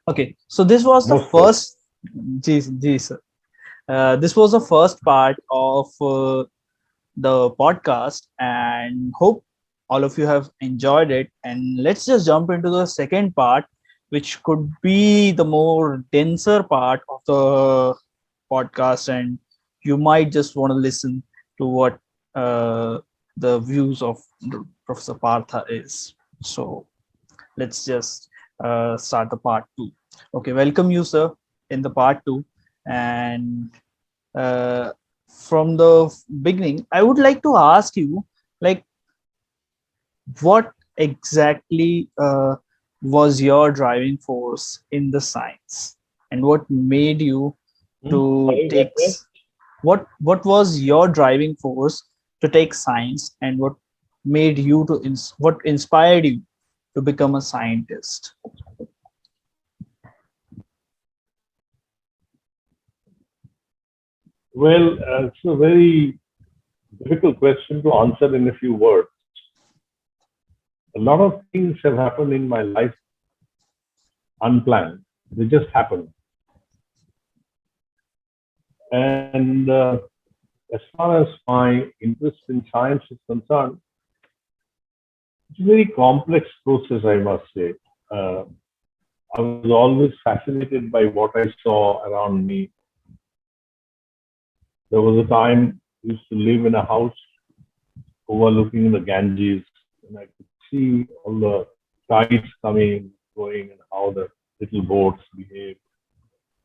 Okay, so this was the Most welcome. first. Ji, sir. This was the first part of the podcast, and hope all of you have enjoyed it. And let's just jump into the second part, which could be the more denser part of the podcast, and you might just want to listen to what the views of Professor Partha is. So let's just start the part two. Okay, welcome you, sir, in the part two. And uh, from the beginning, I would like to ask you, like, what exactly was your driving force in the science, and what made you to Sorry, take what was your driving force to take science, and what made you to what inspired you to become a scientist? well, it's a very difficult question to answer in a few words. A lot of things have happened in my life unplanned. They just happened. And as far as my interest in science is concerned, it's a very complex process, I must say. Uh, I was always fascinated by what I saw around me. There was a time I used to live in a house overlooking the Ganges, and I could see all the tides coming, going, and how the little boats behave.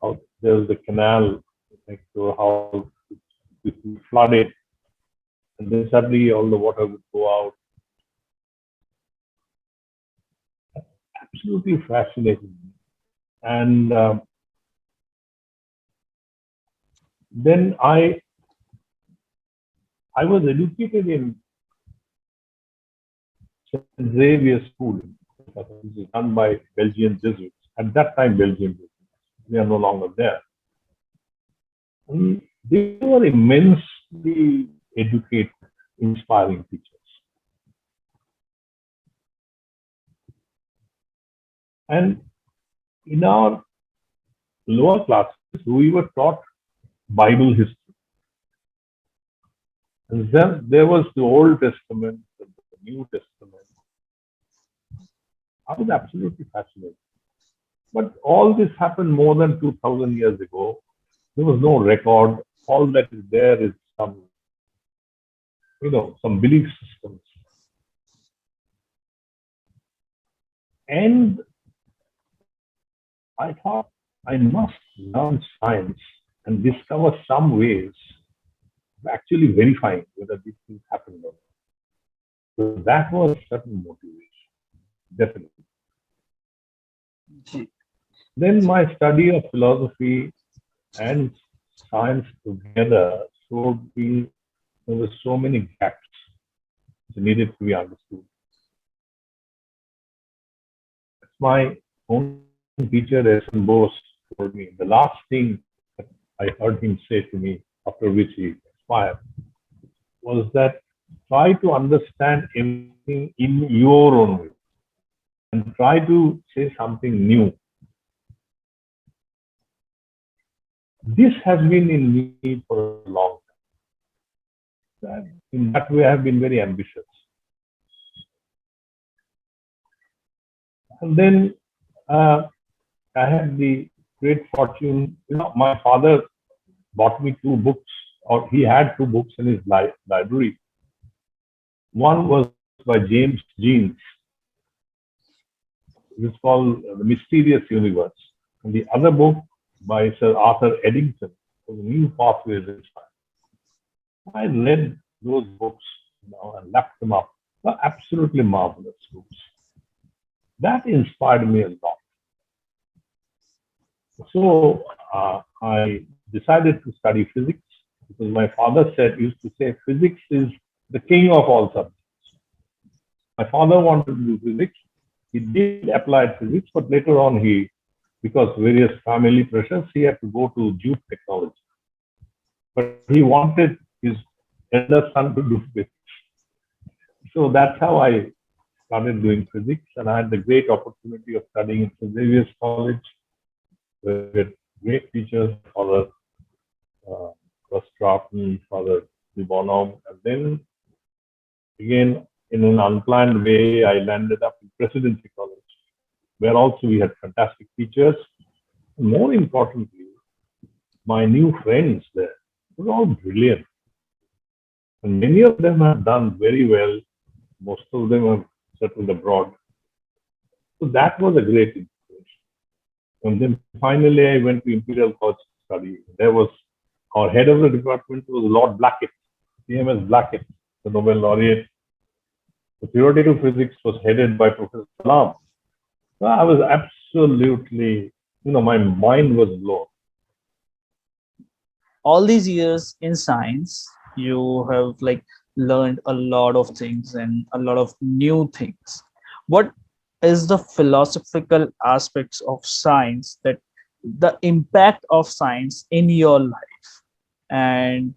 How there was the canal next to a house, it would flood it, and then suddenly all the water would go out. Absolutely fascinating. And then I was educated in St. Xavier School, which is run by Belgian Jesuits. At that time, Belgian Jesuits. They are no longer there. And they were immensely educated, inspiring teachers. And in our lower classes, we were taught Bible history. And then there was the Old Testament and the New Testament. I was absolutely fascinated. But all this happened more than 2000 years ago. There was no record. All that is there is some belief systems. And I thought I must learn science and discover some ways of actually verifying whether these things happen or not. So that was certain motivation, definitely. Ji, Then my study of philosophy and science together showed me there were so many gaps that needed to be understood. As my own teacher, S.N. Bose, told me, the last thing that I heard him say to me, after which he expired, was that try to understand everything in your own way and try to say something new. This has been in me for a long time. In that way, I have been very ambitious. And then I had the great fortune. My father bought me two books, or he had two books in his library. One was by James Jeans. It was called The Mysterious Universe. And the other book by Sir Arthur Eddington was New Pathways in Science. I read those books and lapped them up. They're absolutely marvelous books. That inspired me a lot. So I decided to study physics because my father used to say physics is the king of all subjects. My father wanted to do physics. He did applied physics, but later on because various family pressures, he had to go to jute technology. But he wanted his elder son to do physics. So that's how I started doing physics, and I had the great opportunity of studying in St. Xavier's College. We had great teachers, Father Doston, Father Bonham, and then again, in an unplanned way, I landed up in Presidency College, where also we had fantastic teachers. More importantly, my new friends there were all brilliant. And many of them have done very well. Most of them have settled abroad. So that was a great inspiration. And then finally, I went to Imperial College to study. There was our head of the department was Lord Blackett, CMS Blackett, the Nobel laureate. The theoretical physics was headed by Professor Salam. So I was absolutely, my mind was blown. All these years in science, you have like learned a lot of things and a lot of new things. What is the philosophical aspects of science, that the impact of science in your life, and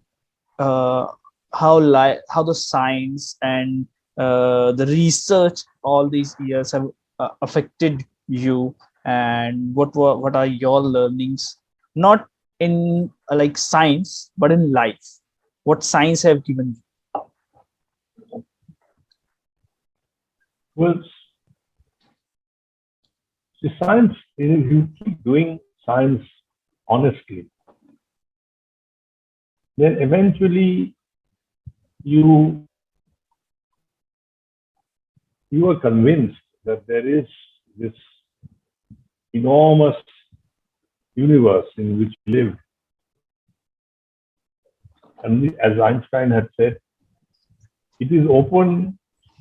uh, how the science and the research all these years have affected you, and what are your learnings, not in like science but in life, what science have given you? Well, the science, if you keep doing science honestly, then eventually you you are convinced that there is this enormous universe in which we live. And as Einstein had said, it is open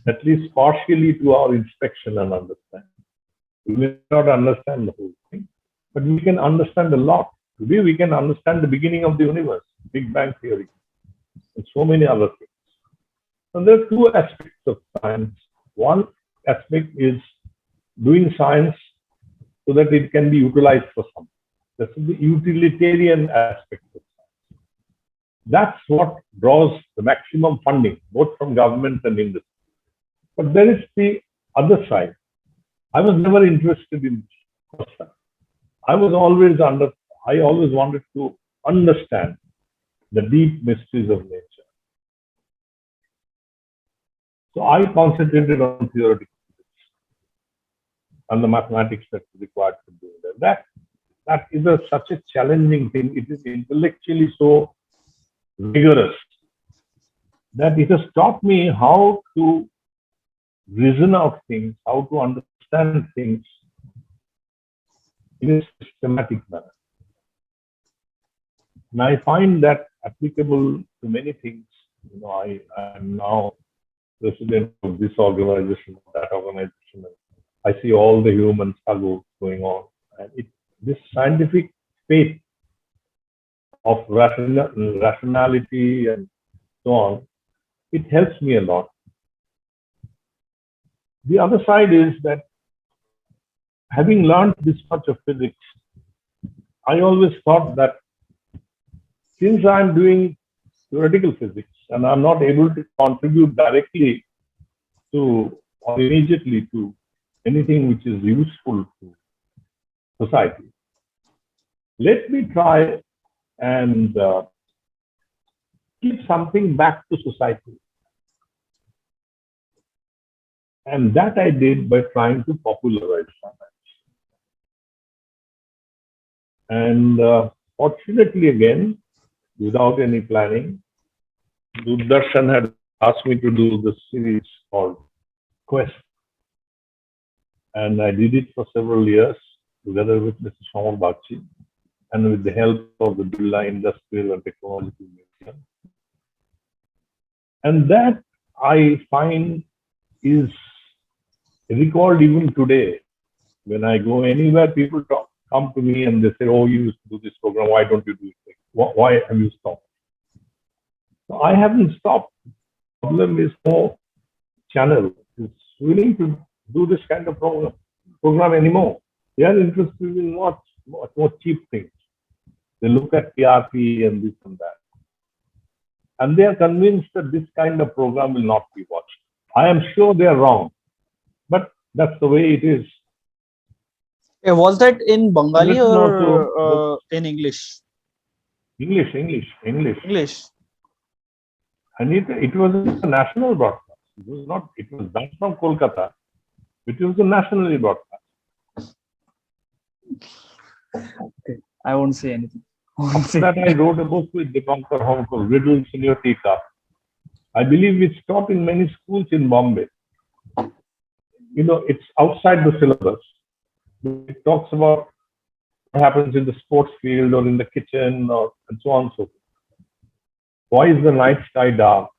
at least partially to our inspection and understanding. We may not understand the whole thing, but we can understand a lot. Today we can understand the beginning of the universe, Big Bang Theory, and so many other things. And there are two aspects of science. One aspect is doing science so that it can be utilized for something. That's the utilitarian aspect of science. That's what draws the maximum funding, both from government and industry. But there is the other side. I was never interested in that. I always wanted to understand the deep mysteries of nature. So I concentrated on theoretical physics and the mathematics that is required to do that. That is such a challenging thing. It is intellectually so rigorous that it has taught me how to reason out things, how to understand things in a systematic manner. And I find that applicable to many things. I am now president of this organization, that organization. I see all the human struggles going on. And this scientific faith of rationality and so on, it helps me a lot. The other side is that having learned this much of physics, I always thought that since I'm doing theoretical physics and I'm not able to contribute directly to or immediately to anything which is useful to society, let me try and give something back to society. And that I did by trying to popularize science. And fortunately, again, without any planning, Doordarshan had asked me to do this series called Quest. And I did it for several years together with Mr. Shaman Bakshi and with the help of the Birla Industrial and Technological Museum. And that I find is recalled even today. When I go anywhere, people come to me and they say, "Oh, you used to do this program. Why don't you do it? Why have you stopped?" So I haven't stopped. The problem is no channel is willing to do this kind of program anymore. They are interested in much more cheap things. They look at TRP and this and that. And they are convinced that this kind of program will not be watched. I am sure they are wrong, but that's the way it is. Was that in I've Bengali written also or books, in English? English. English. And it was a national broadcast. It was done from Kolkata. It was a nationally broadcast. Okay. I won't say anything. I won't After say. that, I wrote a book with Dipankar Home called Riddles in Your Teacup. I believe it's taught in many schools in Bombay. It's outside the syllabus. It talks about what happens in the sports field or in the kitchen or and so on and so forth. Why is the night sky dark?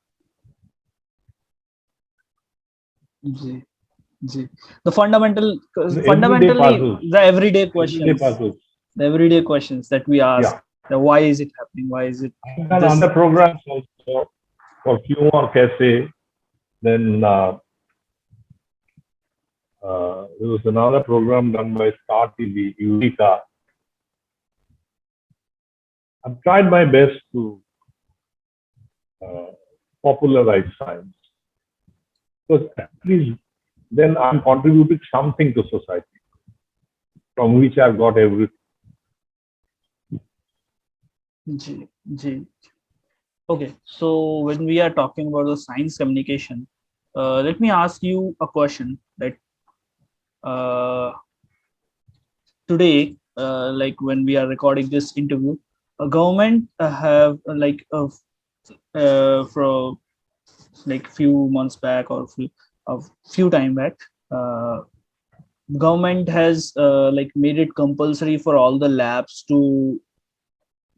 Ji, ji. The fundamental, Everyday fundamentally, puzzles. the everyday Everyday questions, puzzles. the everyday questions that we ask. Yeah. The why is it happening? Why is it I've done this? other programs also for Q or Cafe. Then there was another program done by Star TV, Eureka. I've tried my best to uh, popularize science because at least then I'm contributing something to society from which I've got everything. Ji, ji. Okay, so when we are talking about the science communication, let me ask you a question that uh, today, like when we are recording this interview, a government have for like few months back or a few time back, uh, government has like made it compulsory for all the labs to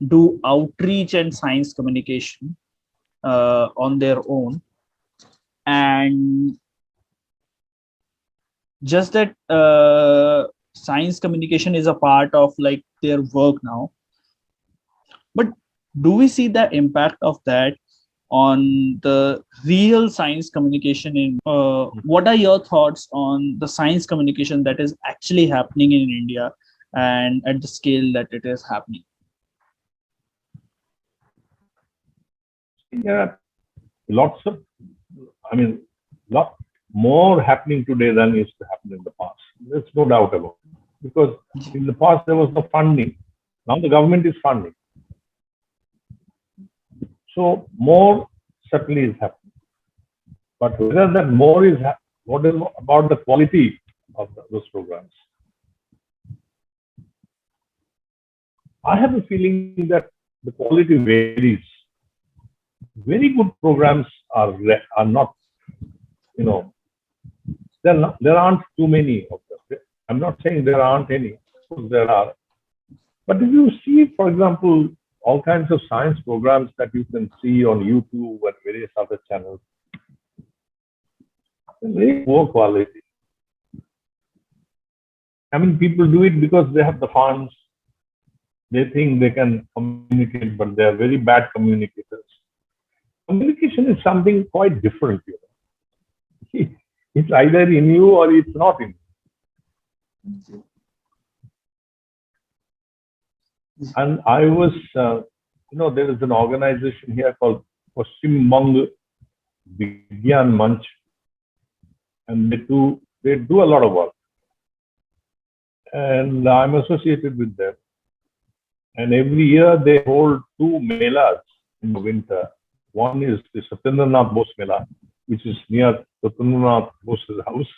do outreach and science communication on their own, and just that science communication is a part of like their work now. But do we see the impact of that on the real science communication in what are your thoughts on the science communication that is actually happening in India and at the scale that it is happening? There are lots of, I mean, lot more happening today than used to happen in the past. There's no doubt about it. Because in the past there was no funding. Now the government is funding. So more certainly is happening. But whether that more is, what is about the quality of those programs? I have a feeling that the quality varies. Very good programs are not, you know, there aren't too many of them. I'm not saying there aren't any. Of course there are. But if you see, for example, all kinds of science programs that you can see on YouTube and various other channels, they're very poor quality. I mean, people do it because they have the funds. They think they can communicate, but they are very bad communicators. Communication is something quite different. It's either in you or it's not in you. And I was, there is an organization here called Paschim Bang Vigyan Manch, and they do a lot of work, and I'm associated with them. And every year they hold two melas in the winter. One is the Satyendranath Bose Mela, which is near Satyendranath Bose's house,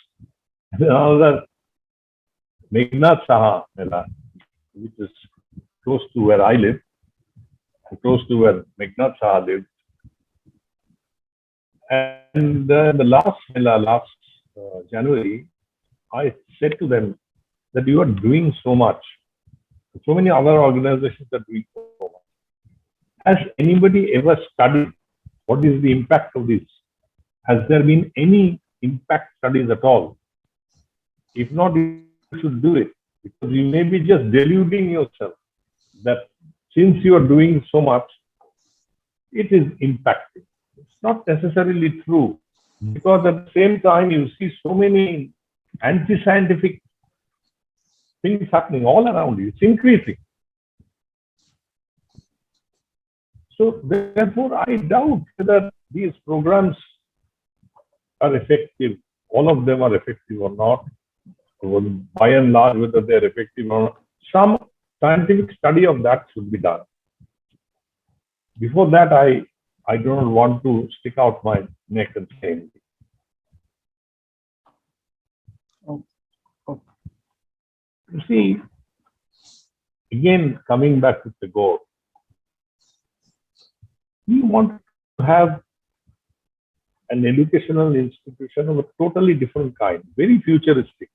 and another Meghnad Saha Mela, which is close to where I live, and close to where Meghnad Saha lived. And the last Mela, last January, I said to them that you are doing so much. So many other organizations are doing so much. Has anybody ever studied what is the impact of this? Has there been any impact studies at all? If not, you should do it, because you may be just deluding yourself that since you are doing so much, it is impacting. It's not necessarily true, because at the same time you see so many anti-scientific things happening all around you. It's increasing. So therefore, I doubt whether these programs are effective. All of them are effective or not. by and large, whether they're effective or not. Some scientific study of that should be done. Before that, I don't want to stick out my neck and say anything. Oh, oh, You see, again, coming back to the goal, we want to have an educational institution of a totally different kind, very futuristic,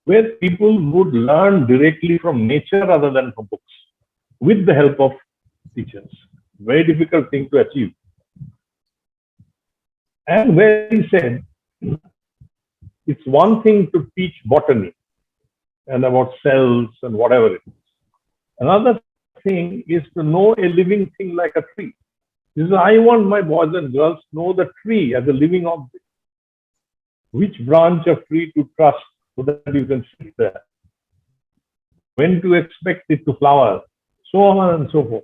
where people would learn directly from nature rather than from books, with the help of teachers. Very difficult thing to achieve. And where he said, it's one thing to teach botany and about cells and whatever it is. Another thing is to know a living thing like a tree. He says, I want my boys and girls to know the tree as a living object. Which branch of tree to trust so that you can sit there. When to expect it to flower, so on and so forth.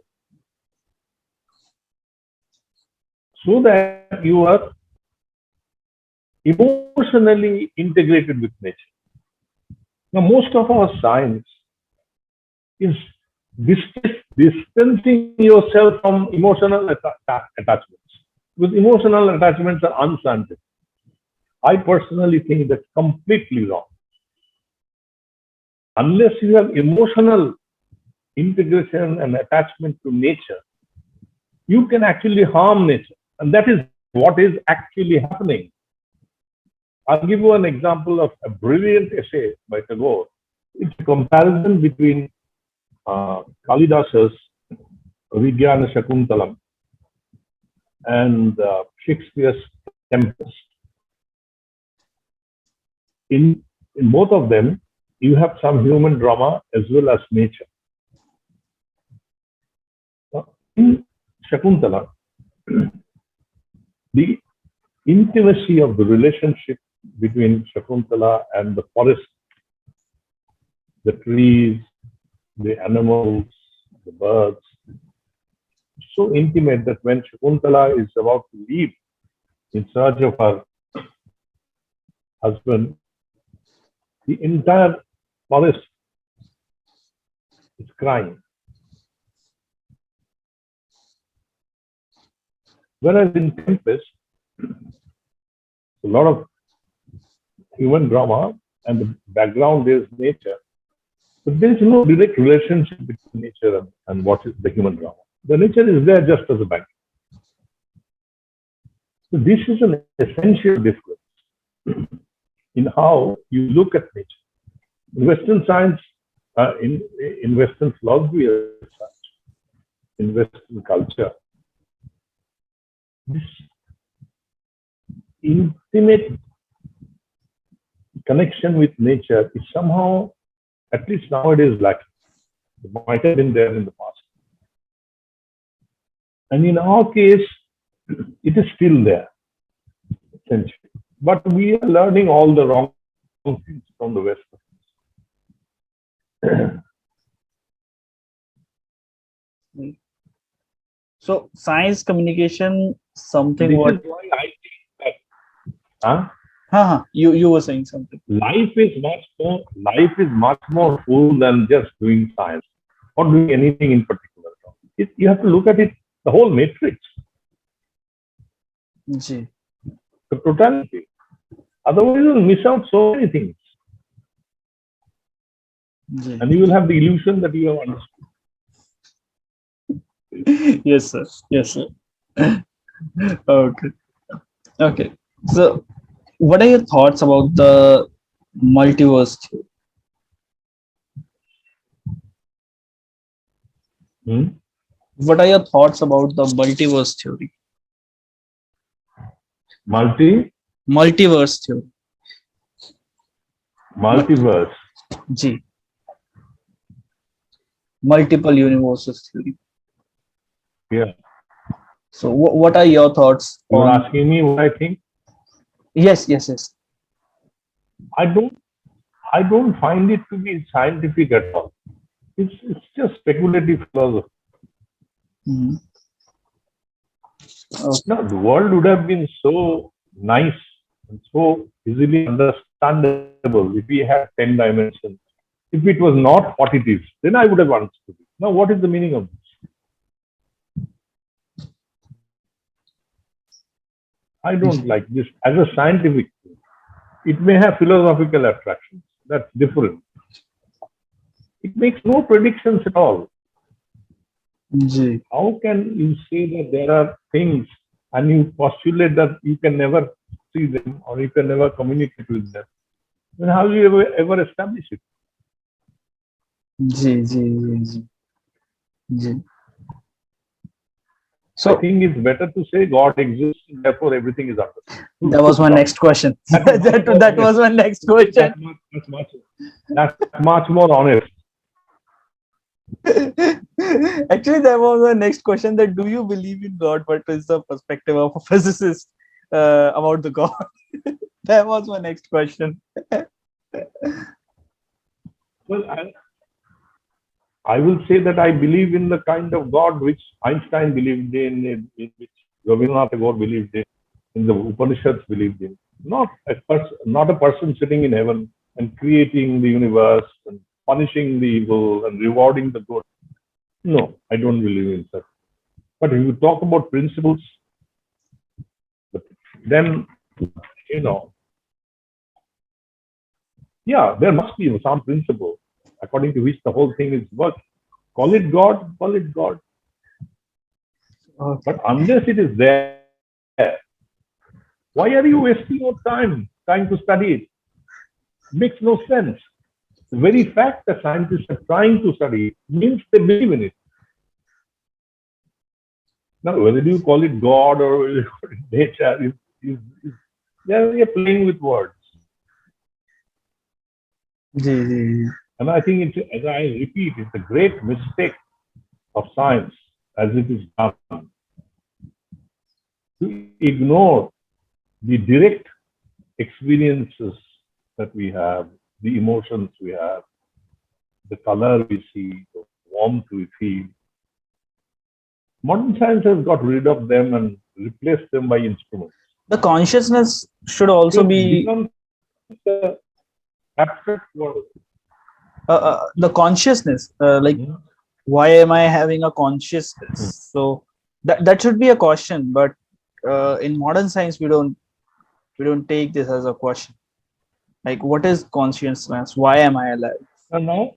So that you are emotionally integrated with nature. Now, most of our science is distancing yourself from emotional attachments. Because emotional attachments are unscientific. I personally think that's completely wrong. Unless you have emotional integration and attachment to nature, you can actually harm nature. And that is what is actually happening. I'll give you an example of a brilliant essay by Tagore. It's a comparison between Kalidasa's Vigyana Shakuntalam and Shakespeare's Tempest. In both of them, you have some human drama as well as nature. In Shakuntala, the intimacy of the relationship between Shakuntala and the forest, the trees, the animals, the birds, so intimate that when Shakuntala is about to leave in search of her husband, the entire forest is crying. Whereas in Tempest, a lot of human drama and the background is nature, but there is no direct relationship between nature and what is the human drama. The nature is there just as a background. So this is an essential difference in how you look at nature. In Western science, in Western philosophy as such, in Western culture, this intimate connection with nature is somehow, at least nowadays, lacking. It might have been there in the past. And in our case, it is still there, essentially. But we are learning all the wrong things from the West. So science communication, something This what is why I think that you were saying something. life is much more full than just doing science or doing anything in particular. You have to look at it, the whole matrix, Ji. the totality. Otherwise, you will miss out so many things. Ji. And you will have the illusion that you have understood. Yes, sir. Yes, sir. Okay. Okay. So, what are your thoughts about the multiverse theory? What are your thoughts about the multiverse theory? Multiverse theory. Multiverse. Ji. Multiple universes theory. Yeah. So, what are your thoughts? You're asking me what I think? Yes. I don't find it to be scientific at all. It's just speculative philosophy. Mm-hmm. Okay. No, the world would have been so nice and so easily understandable understandable if we had 10 dimensions. If it was not what it is, then I would have understood it. Now, what is the meaning of this? I don't like this as a scientific thing. It may have philosophical attractions. That's different. It makes no predictions at all. Ji. How can you say that there are things and you postulate that you can never see them or you can never communicate with them? Then how will you ever establish it? Ji, ji, ji, ji, ji. I So think it's better to say God exists, therefore everything is understood. that was my next question. That is much more That honest. was my next question. That's much more honest. Actually, that was my next question. That do you believe in God? What is the perspective of a physicist about the God? That was my next question. Well, I will say that I believe in the kind of God which Einstein believed in which Rabindranath Tagore believed in the Upanishads believed in. Not a person sitting in heaven and creating the universe and punishing the evil and rewarding the good. No, I don't believe in that. But if you talk about principles, then, you know, yeah, there must be some principle according to which the whole thing is worked. Call it God, call it God. Okay. But unless it is there, why are you wasting your time trying to study it? It makes no sense. The very fact that scientists are trying to study it means they believe in it. Now, whether you call it God or nature, they are playing with words. Ji, ji, ji. And I think, as I repeat, it's a great mistake of science as it is done to ignore the direct experiences that we have, the emotions we have, the color we see, the warmth we feel. Modern science has got rid of them and replaced them by instruments. The consciousness should also So it be becomes the abstract world. the consciousness. Like, why am I having a consciousness? So that should be a question. But in modern science, we don't take this as a question. Like, what is consciousness? Why am I alive? And now,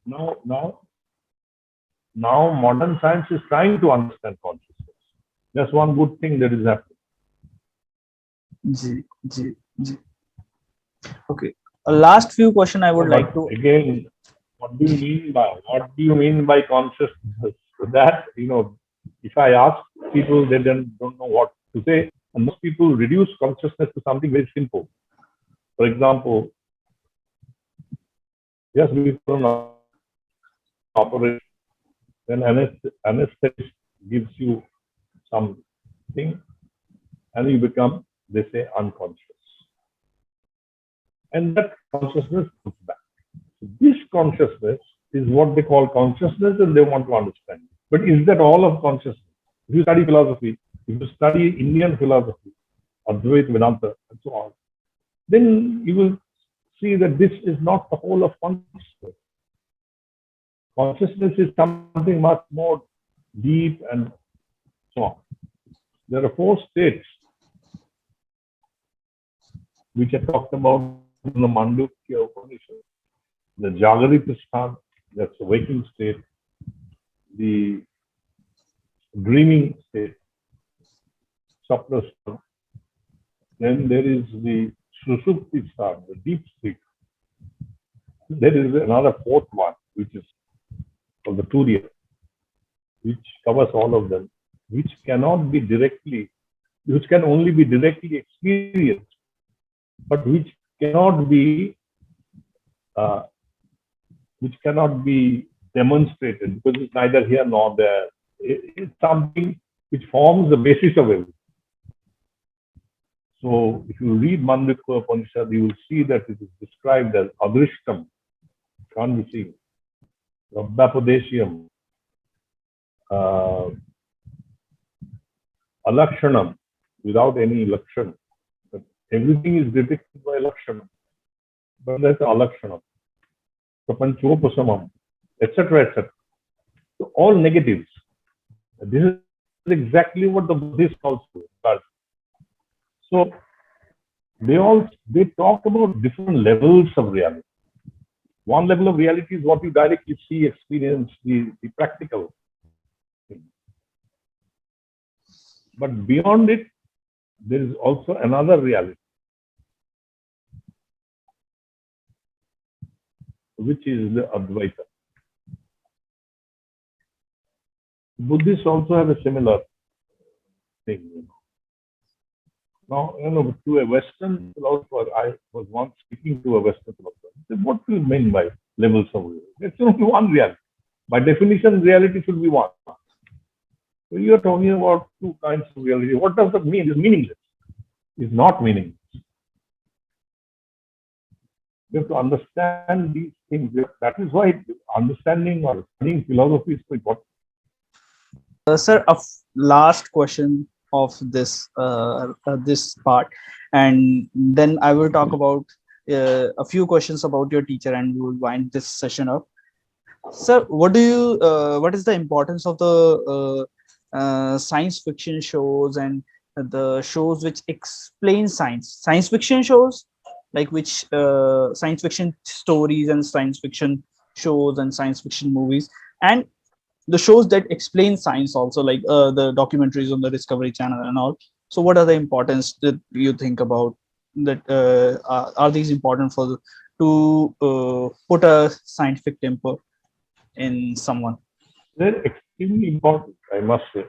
now, now, modern science is trying to understand consciousness. That's one good thing that is happening. G, G, G. Okay. A last few question I would like to. Again, what do you mean by consciousness? That, if I ask people, they don't know what to say, and most people reduce consciousness to something very simple. For example, just before an operation, then anesthetist gives you something, and you become, they say, unconscious, and that consciousness comes back. So this consciousness is what they call consciousness, and they want to understand. But is that all of consciousness? If you study philosophy, if you study Indian philosophy, Advaita Vedanta, and so on, then you will see that this is not the whole of consciousness. Consciousness is something much more deep and so on. There are 4 states which are talked about in the Mandukya Upanishad. The Jagarita Sthan, that's the waking state, the dreaming state, Sapna Sthan. Then there is the Sushupti Sthan, the deep sleep. There is another 4th one, which is called the Turiya, which covers all of them, which can only be directly experienced, but uh, which cannot be demonstrated because it's neither here nor there. It's something which forms the basis of everything. So if you read Mandukya Upanishad, you will see that it is described as adrishtam, can't be seen, rabdapadeshyam, alakshanam, without any lakshan. But everything is detected by lakshanam. but that's alakshanam, prapanchopasamam, etc., etc. So all negatives. This is exactly what the Buddhists also does. So they talk about different levels of reality. One level of reality is what you directly see, experience, the practical thing. But beyond it, there is also another reality, which is the Advaita. Buddhists also have a similar thing. Now, to a Western philosopher, I was once speaking to a Western philosopher. He said, what do you mean by levels of reality? It's only one reality. By definition, reality should be one. So you are talking about two kinds of reality. What does that mean? It's meaningless. It's not meaningless. You have to understand these things. That is why understanding or studying philosophy is so important. Sir, last question of this part, and then I will talk about a few questions about your teacher, and we will wind this session up. Sir, what is the importance of the science fiction shows and the shows which explain science fiction shows, like which science fiction stories and science fiction shows and science fiction movies, and the shows that explain science also, like the documentaries on the Discovery Channel and all. So what are the importance that you think about that? Are these important for to put a scientific temper in someone? They're extremely important, I must say.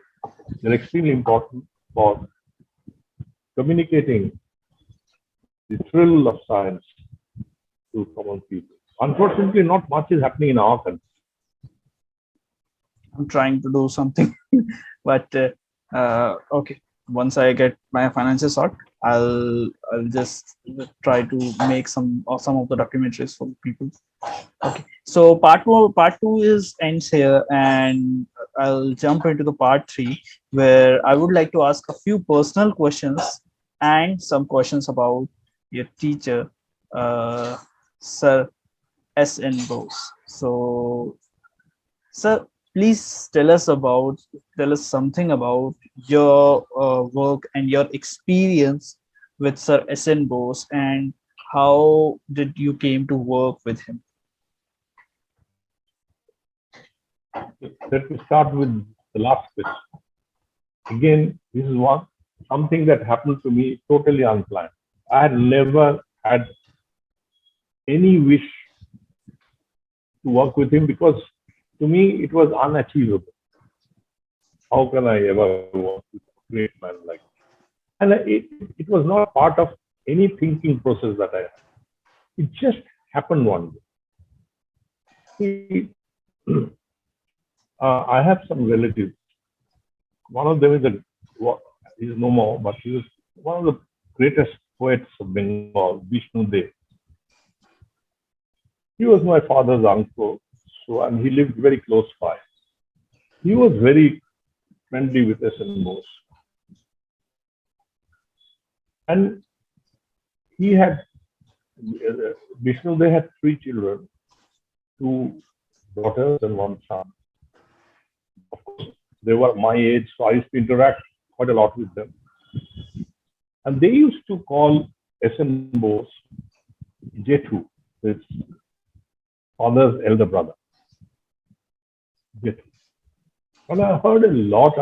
They're extremely important for communicating the thrill of science to common people. Unfortunately, not much is happening in our country. I'm trying to do something, but okay. Once I get my finances sort, I'll just try to make some of the documentaries for people. Okay, so part two is ends here, and I'll jump into the part three, where I would like to ask a few personal questions and some questions about your teacher, uh, Sir SN Bose. So, sir, please tell us something about your work and your experience with Sir SN Bose, and how did you came to work with him? Let me start with the last question. Again, this is something that happened to me totally unplanned. I had never had any wish to work with him because to me it was unachievable. How can I ever work with a great man like that? And it was not part of any thinking process that I had. It just happened one day. I have some relatives. One of them is no more, but he was one of the greatest poets of Bengal, Vishnu Dev. He was my father's uncle, so and he lived very close by. He was very friendly with SN Bose, and he had Vishnu. They had three children, two daughters and one son. Of course, they were my age, so I used to interact quite a lot with them. And they used to call SN Bose Jethu, his father's elder brother. Jethu. And I heard a lot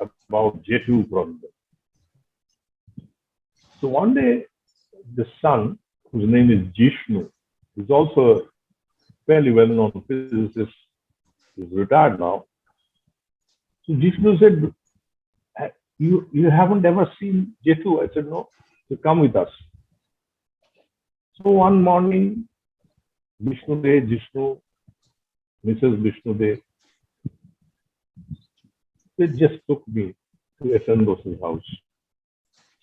about Jethu from them. So one day, the son, whose name is Jishnu, is also a fairly well-known physicist, is retired now. So Jishnu said, you haven't ever seen Jethu? I said, no. So come with us. So one morning, Jishnu, Mrs. Vishnu Dey, they just took me to SN Bose's house.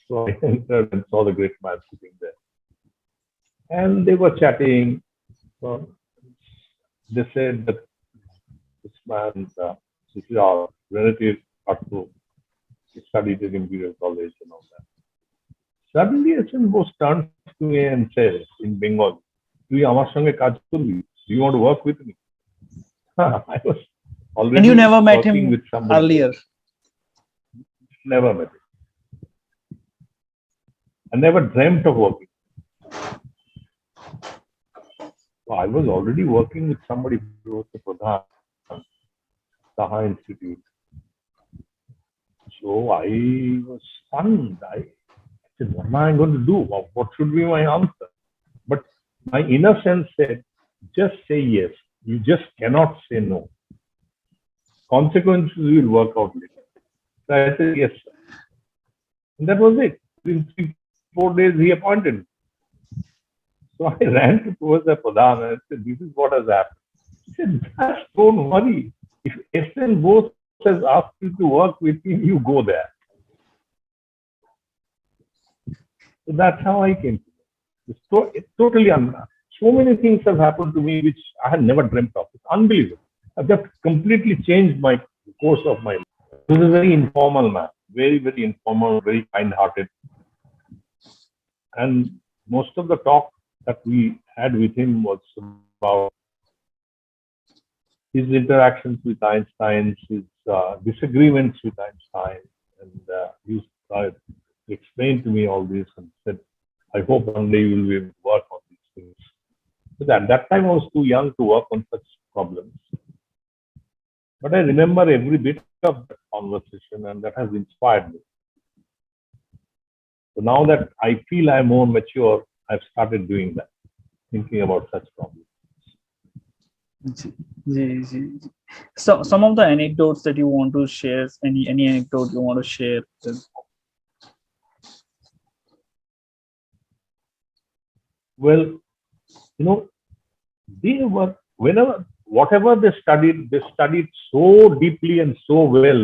So I entered and saw the great man sitting there. And they were chatting. So they said that this man, this is our relative, Partha. He studied in Imperial College and all that. Suddenly, SN Bose turns to me and says in Bengal, তুই আমার সঙ্গে কাজ করবি? Do you want to work with me? I was And you already never met working him with somebody. earlier. Never met him. I never dreamt of working. So I was already working with somebody who was the Pradhan, Saha Institute. So I was stunned. I said, what am I going to do? What should be my answer? But my inner sense said, just say yes. You just cannot say no. Consequences will work out later. So I said, yes, sir. And that was it. In 3-4 days, he appointed me. So I ran towards the Pradhan and I said, this is what has happened. He said, just don't worry. If SN Bose has asked you to work with him, you go there. So that's how I came to it. It's totally so many things have happened to me which I had never dreamt of. It's unbelievable. I've just completely changed my course of my life. He was a very informal man, very, very informal, very kind-hearted. And most of the talk that we had with him was about his interactions with Einstein, his disagreements with Einstein. And he explained to me all this and said, I hope one day you will be able to work on these things. But at that time, I was too young to work on such problems. But I remember every bit of that conversation, and that has inspired me. So now that I feel I'm more mature, I've started doing that, thinking about such problems. So some of the anecdotes that you want to share, any anecdote you want to share? Well, they were, whatever they studied so deeply and so well.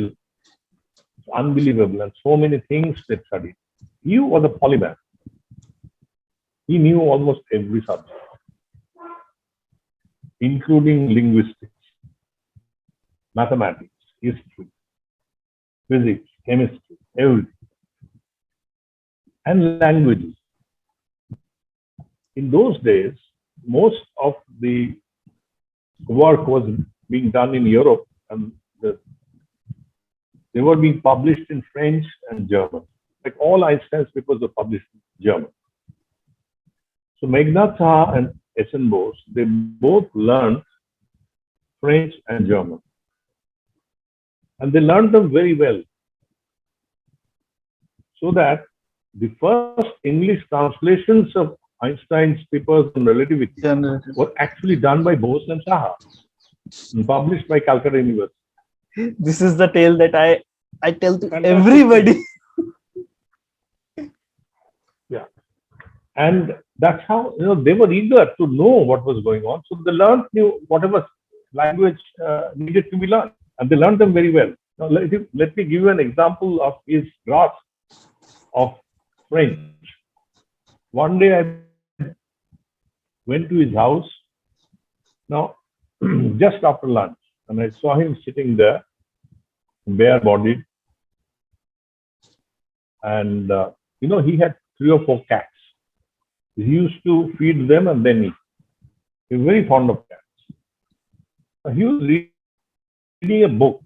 It's unbelievable. And so many things they studied. He was a polymath. He knew almost every subject, including linguistics, mathematics, history, physics, chemistry, everything, and languages. In those days, most of the work was being done in Europe, and they were being published in French and German. Like all Einstein's papers were published in German. So Meghnad Saha and SN Bose, they both learned French and German. And they learned them very well. So that the first English translations of Einstein's papers on relativity were actually done by Bose and Saha and published by Calcutta University. This is the tale that I tell to everybody. Yeah. And that's how, they were eager to know what was going on. So they learned whatever language needed to be learned. And they learned them very well. Now, let me give you an example of his grasp of French. One day I went to his house, now just after lunch, and I saw him sitting there, bare-bodied, and he had 3 or 4 cats. He used to feed them and then eat. He was very fond of cats. He was reading a book.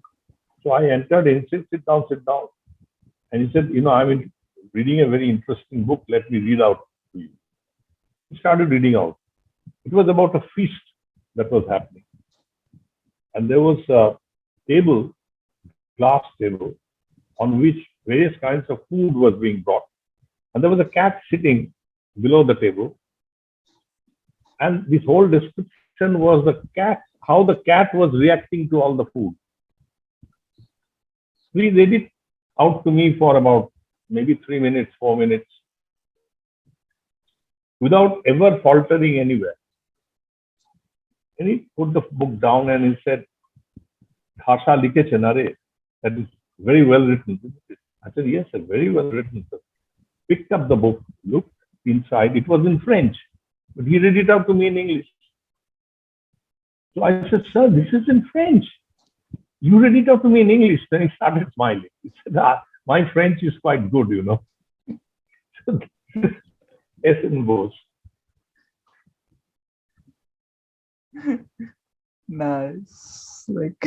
So I entered and said, sit down. And he said, I'm reading a very interesting book. Let me read out to you. He started reading out. It was about a feast that was happening. And there was a table, glass table, on which various kinds of food was being brought. And there was a cat sitting below the table. And this whole description was how the cat was reacting to all the food. He read it out to me for about maybe 3 minutes, 4 minutes, without ever faltering anywhere. And he put the book down and he said, Khasha likheche na re, that is very well written. I said, yes, sir, very well written, sir. Picked up the book, looked inside, it was in French, but he read it out to me in English. So I said, sir, this is in French. You read it out to me in English. Then he started smiling. He said, my French is quite good, SN Bose. Nice. Like,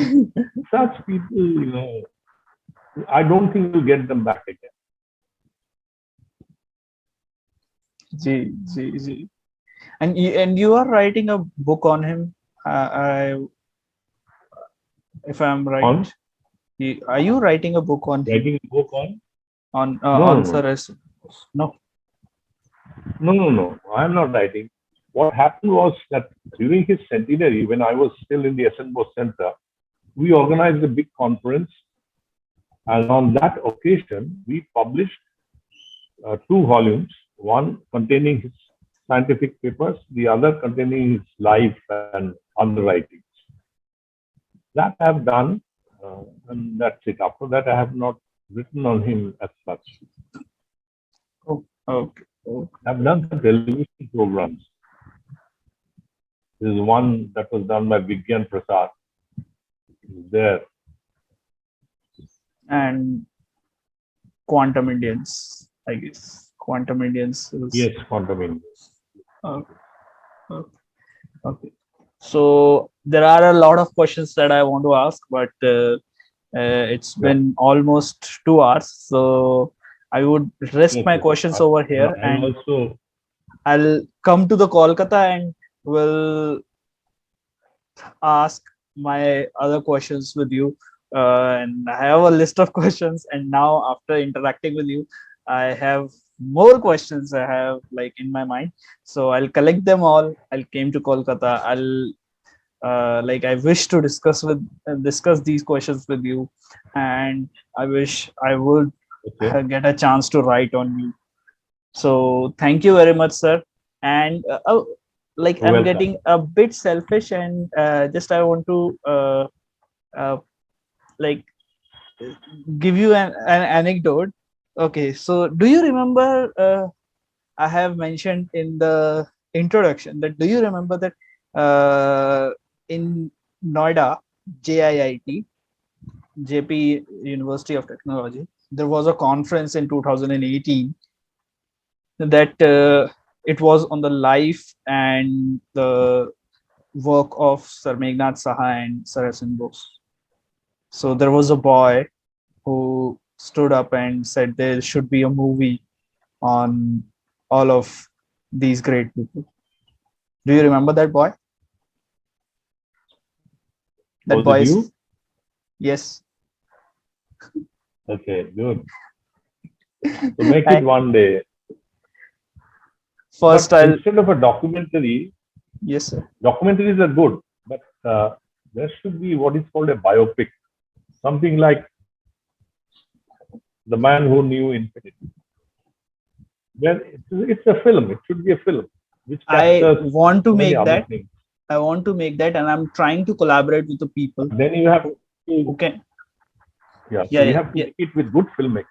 Such people, I don't think you'll get them back again. G. And you are writing a book on him. If I'm right, On are you writing a book on him? writing a book on? On No, Sir S. No. no. I'm not writing. What happened was that during his centenary, when I was still in the SN Bose Centre, we organized a big conference, and on that occasion, we published two volumes, one containing his scientific papers, the other containing his life and other writings. That I have done, and that's it. After that, I have not written on him as such. Oh, okay. Okay. I've done some television programs. There's one that was done by Vigyan Prasad. There. And Quantum Indians, I guess. Quantum Indians. Yes, Quantum Indians. Okay. Okay. Okay. So there are a lot of questions that I want to ask, but it's been almost 2 hours. So I would rest my questions over here, and also I'll come to the Kolkata and will ask my other questions with you. And I have a list of questions, and now after interacting with you, I have more questions I have like in my mind. So I'll collect them all. I'll came to Kolkata. I'll like I wish to discuss these questions with you, and I wish I would get a chance to write on you. So thank you very much, sir. And like I'm getting a bit selfish, and just I want to like give you an anecdote. Okay, so do you remember? I have mentioned in the introduction that do you remember that in Noida, JIIT, JP University of Technology, there was a conference in 2018 that it was on the life and the work of Sir Meghnad Saha and Sir SN Bose. So there was a boy who stood up and said there should be a movie on all of these great people. Do you remember that boy? That boy is you? Yes. Okay, good. So make it one day. First, instead of a documentary, yes, sir. Documentaries are good, but there should be what is called a biopic, something like The Man Who Knew Infinity. Then it's a film. It should be a film. Which I want to make that. I want to make that, and I'm trying to collaborate with the people. Then you have to. Okay. Yeah. So you have to make it with good filmmakers.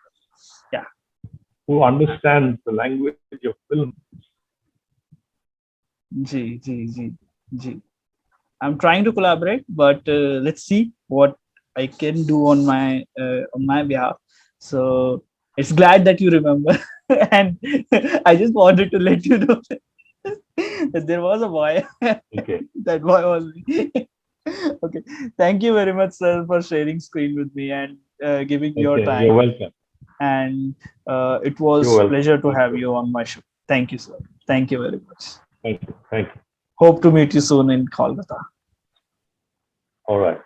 Yeah. Who understand the language of film. G. I'm trying to collaborate, but let's see what I can do on my behalf. So it's glad that you remember, and I just wanted to let you know that there was a boy. Okay. That boy was me. Okay. Thank you very much, sir, for sharing screen with me and giving your time. You're welcome. And it was a pleasure to have you on my show. Thank you, sir. Thank you very much. Thank you. Hope to meet you soon in Kolkata. All right.